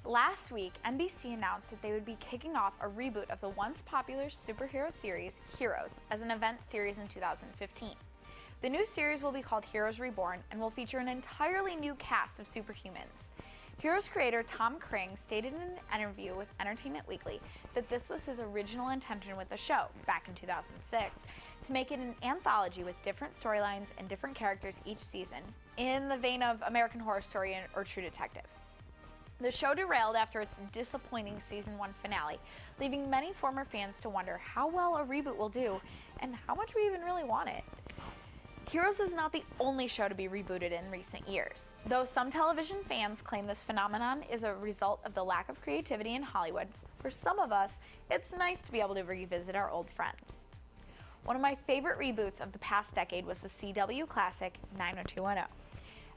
Last week, NBC announced that they would be kicking off a reboot of the once popular superhero series, Heroes, as an event series in 2015. The new series will be called Heroes Reborn and will feature an entirely new cast of superhumans. Heroes creator Tom Kring stated in an interview with Entertainment Weekly that this was his original intention with the show, back in 2006, to make it an anthology with different storylines and different characters each season, in the vein of American Horror Story or True Detective. The show derailed after its disappointing Season 1 finale, leaving many former fans to wonder how well a reboot will do and how much we even really want it. Heroes is not the only show to be rebooted in recent years. Though some television fans claim this phenomenon is a result of the lack of creativity in Hollywood, for some of us, it's nice to be able to revisit our old friends. One of my favorite reboots of the past decade was the CW classic 90210.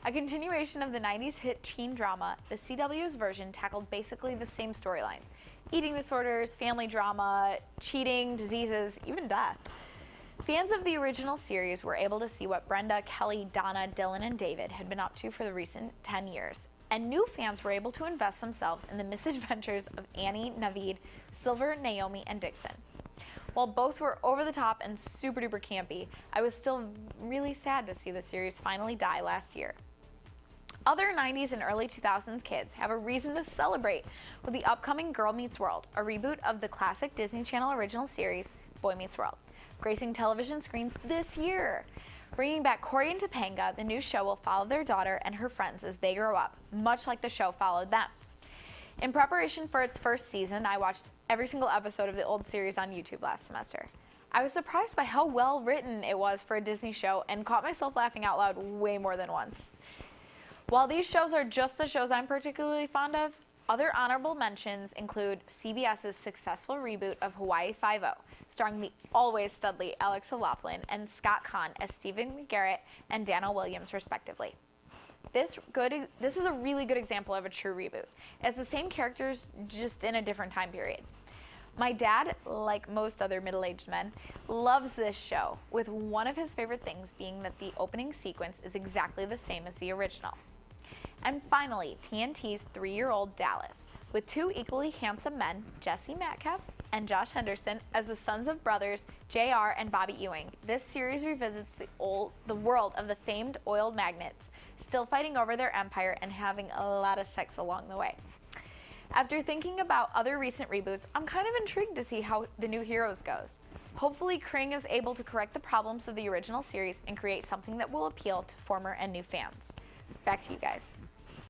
A continuation of the 90s hit teen drama, the CW's version tackled basically the same storylines: eating disorders, family drama, cheating, diseases, even death. Fans of the original series were able to see what Brenda, Kelly, Donna, Dylan, and David had been up to for the recent 10 years, and new fans were able to invest themselves in the misadventures of Annie, Naveed, Silver, Naomi, and Dixon. While both were over the top and super duper campy, I was still really sad to see the series finally die last year. Other 90s and early 2000s kids have a reason to celebrate with the upcoming Girl Meets World, a reboot of the classic Disney Channel original series, Boy Meets World, gracing television screens this year. Bringing back Corey and Topanga, the new show will follow their daughter and her friends as they grow up, much like the show followed them. In preparation for its first season, I watched every single episode of the old series on YouTube last semester. I was surprised by how well written it was for a Disney show and caught myself laughing out loud way more than once. While these shows are just the shows I'm particularly fond of, other honorable mentions include CBS's successful reboot of Hawaii FiveO, starring the always studly Alex O'Loughlin and Scott Conn as Stephen McGarrett and Dana Williams, respectively. This is a really good example of a true reboot. It's the same characters, just in a different time period. My dad, like most other middle-aged men, loves this show, with one of his favorite things being that the opening sequence is exactly the same as the original. And finally, TNT's 3-year-old Dallas, with two equally handsome men, Jesse Metcalfe and Josh Henderson, as the sons of brothers JR and Bobby Ewing. This series revisits the world of the famed oil magnates, still fighting over their empire and having a lot of sex along the way. After thinking about other recent reboots, I'm kind of intrigued to see how the new Heroes goes. Hopefully, Kring is able to correct the problems of the original series and create something that will appeal to former and new fans. Back to you guys.